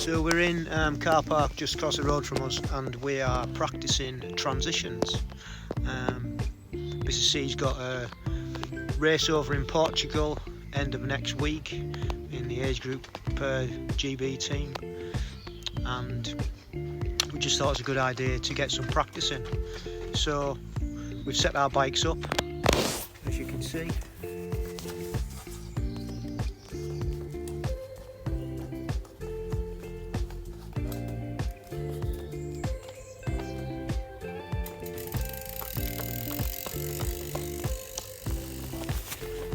So we're in car park just across the road from us, and we are practicing transitions. Mrs. C's got a race over in Portugal end of next week in the age group per GB team, and we just thought it was a good idea to get some practice in. So we've set our bikes up, as you can see.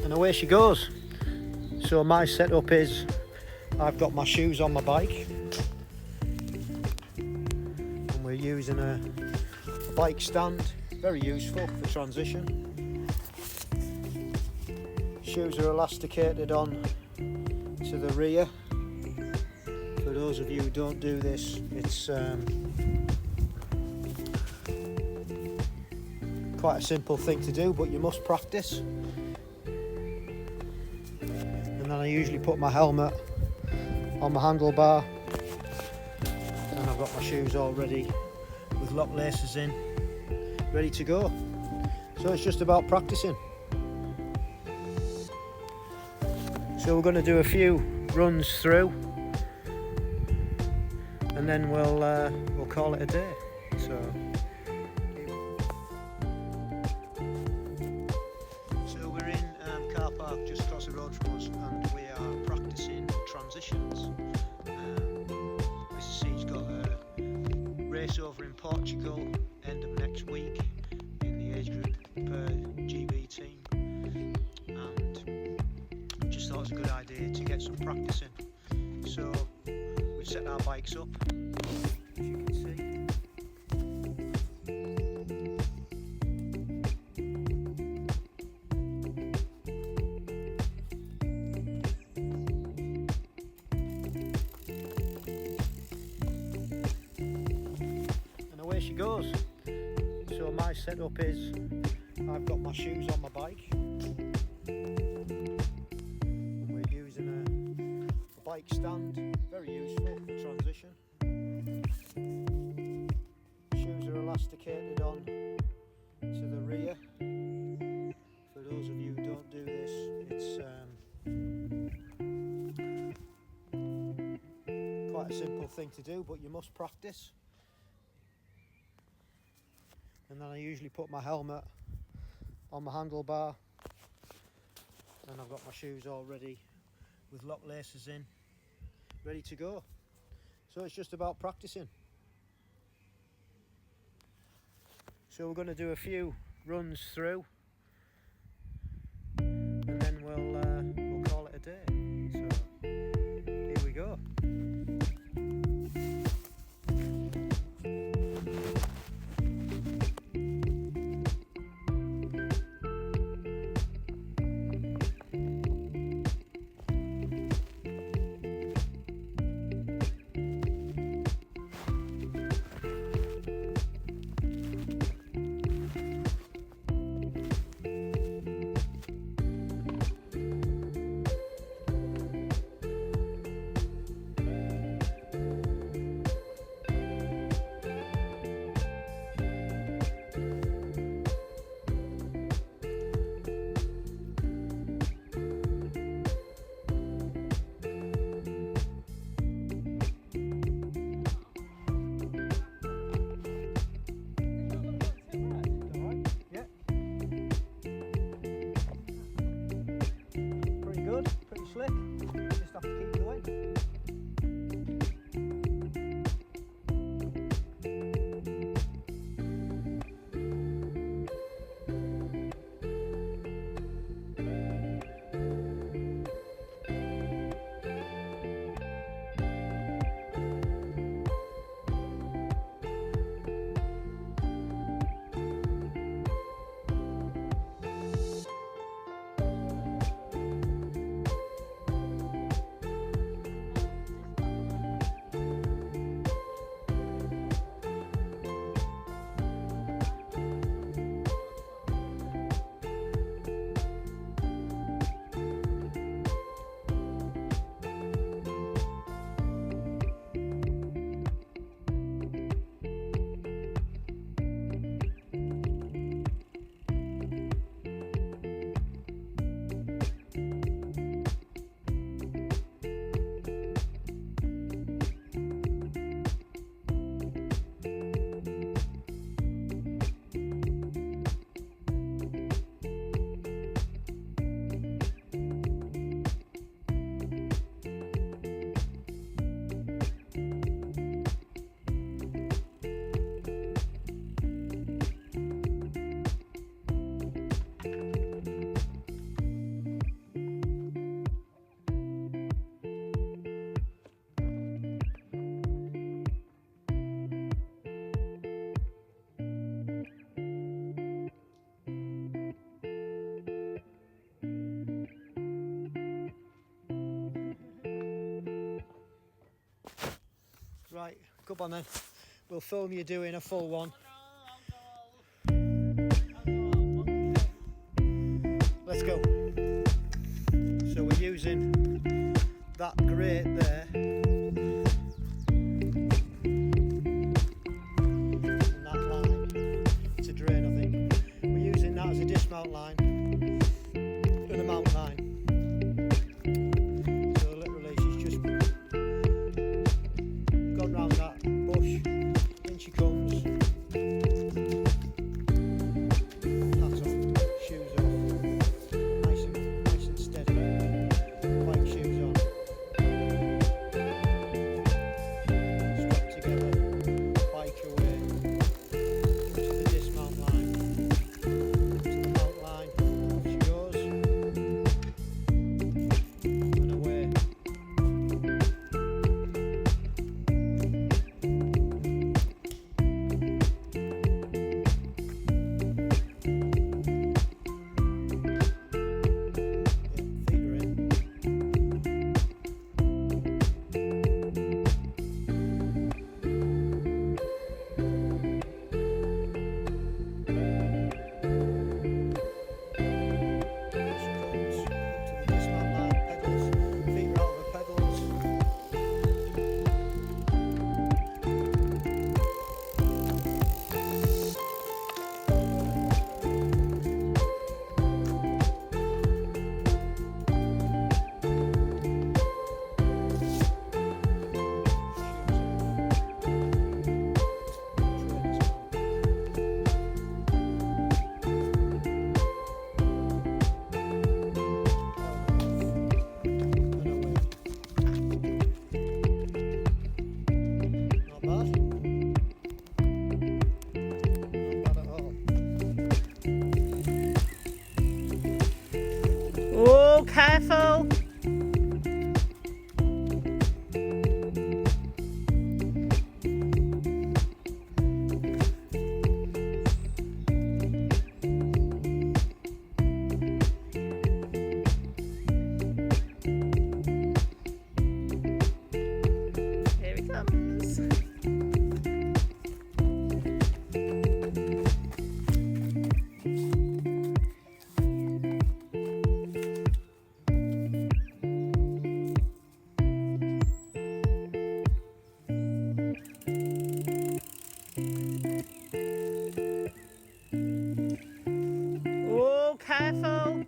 And away she goes. So my setup is, I've got my shoes on my bike, and we're using a bike stand, very useful for transition. Shoes are elasticated on to the rear. For those of you who don't do this, it's quite a simple thing to do, but you must practice. And then I usually put my helmet on my handlebar, and I've got my shoes all ready with lock laces in, ready to go. So it's just about practicing. So we're going to do a few runs through, and then we'll call it a day. So we're in car park just across the road from us, and we are practicing transitions. Mrs. C's got a race over in Portugal end of next week in the age group per GB team, and just thought it was a good idea to get some practice in. So we've set our bikes up, as you can see. Away she goes. So my setup is, I've got my shoes on my bike, and we're using a bike stand, very useful for transition. Shoes are elasticated on to the rear. For those of you who don't do this, it's quite a simple thing to do, but you must practice. And then I usually put my helmet on my handlebar, and I've got my shoes all ready with lock laces in, ready to go. So it's just about practicing. So we're going to do a few runs through, and then we'll call it a day. So here we go. Pretty slick, just have to keep going. Come on then, we'll film you doing a full one. Let's go. So we're using that grate there and that line to drain, I think. We're using that as a dismount line and a mount line. So literally she's just gone round that bush, in she comes. That's on, shoes off, nice and steady, white shoes on. Strap together, bike away to the dismount line, to the mount line, off she goes, and away. Feet are in. Not bad. Not bad at all. Oh, careful. Here he comes. Oh, careful.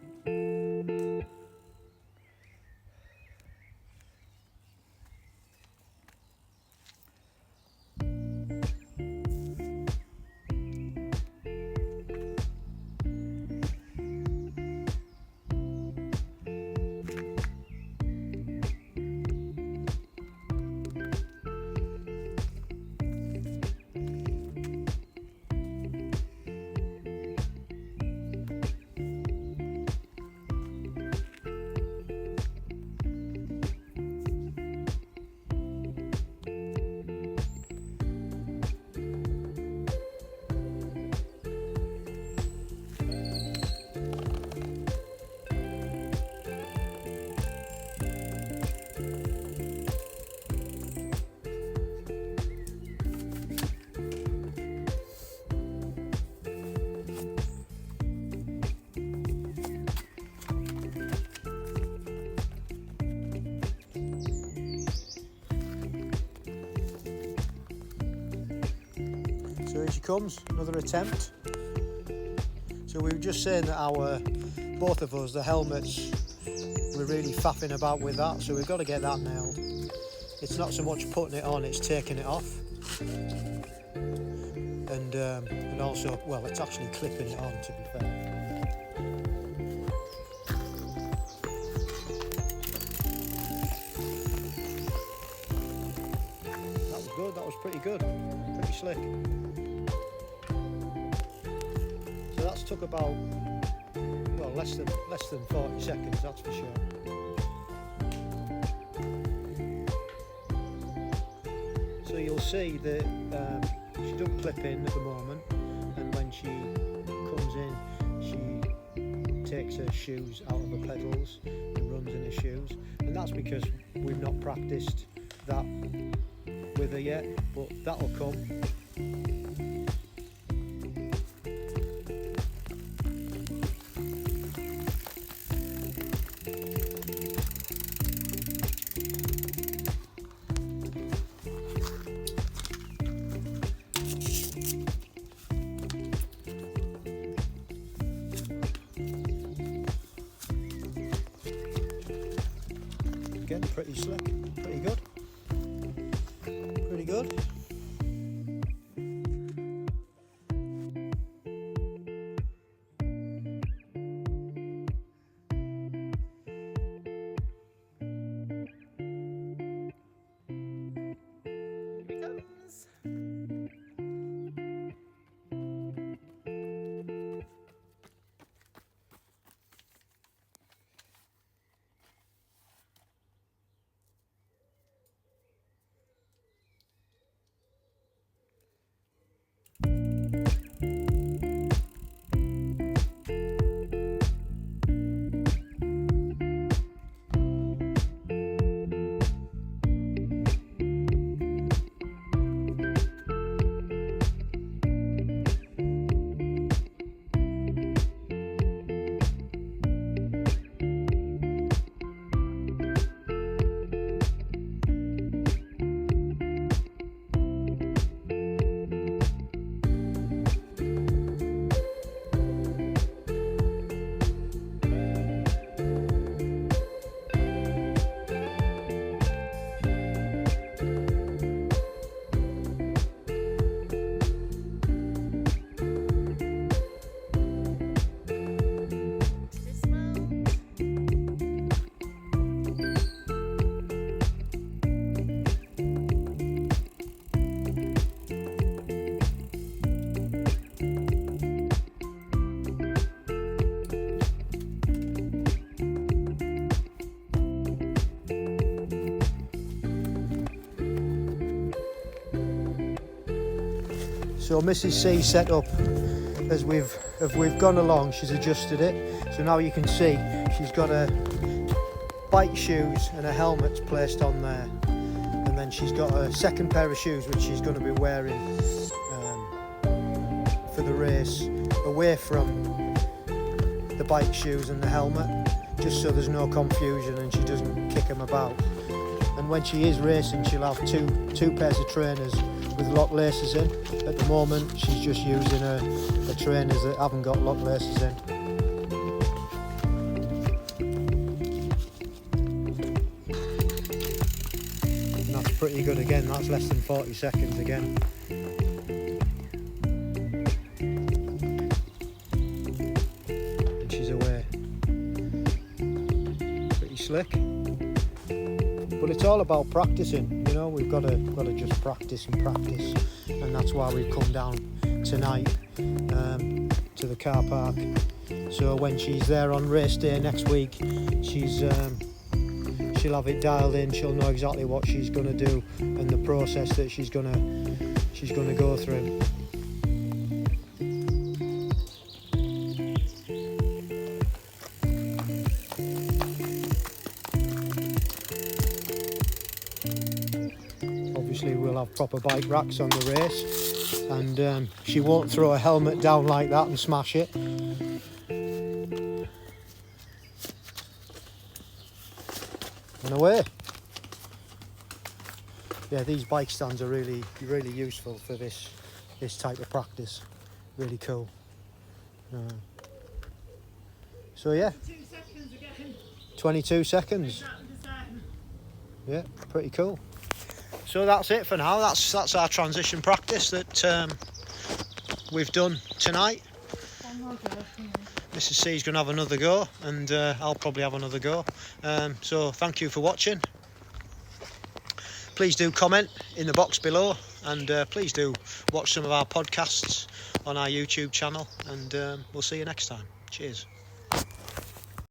So here she comes, another attempt. So we were just saying that both of us, the helmets, we're really faffing about with that, so we've got to get that nailed. It's not so much putting it on, it's taking it off. And also, well, it's actually clipping it on, to be fair. That was good, that was pretty good, pretty slick. So that's took about, well, less than 40 seconds, that's for sure. So you'll see that she doesn't clip in at the moment, and when she comes in, she takes her shoes out of her pedals and runs in her shoes, and that's because we've not practiced that with her yet, but that'll come. Again, pretty slick, pretty good. Pretty good. Here he comes. So Mrs. C set up as we've gone along. She's adjusted it, so now you can see she's got her bike shoes and her helmet's placed on there, and then she's got a second pair of shoes which she's going to be wearing for the race, away from the bike shoes and the helmet, just so there's no confusion and she doesn't kick them about. And when she is racing, she'll have two pairs of trainers with lock laces in. At the moment, she's just using her trainers that haven't got lock laces in. And that's pretty good again, that's less than 40 seconds again. And she's away. Pretty slick. But it's all about practicing, you know, we've got to just practice and practice, and that's why we've come down tonight to the car park. So when she's there on race day next week, she'll have it dialed in, she'll know exactly what she's going to do and the process that she's going to go through. Obviously we'll have proper bike racks on the race, and she won't throw a helmet down like that and smash it. And away. Yeah, these bike stands are really useful for this type of practice. Really cool. So yeah, 22 seconds. Yeah, pretty cool. So that's it for now. That's our transition practice that we've done tonight. Mrs. C's going to have another go, and I'll probably have another go. So thank you for watching. Please do comment in the box below, and please do watch some of our podcasts on our YouTube channel, and we'll see you next time. Cheers.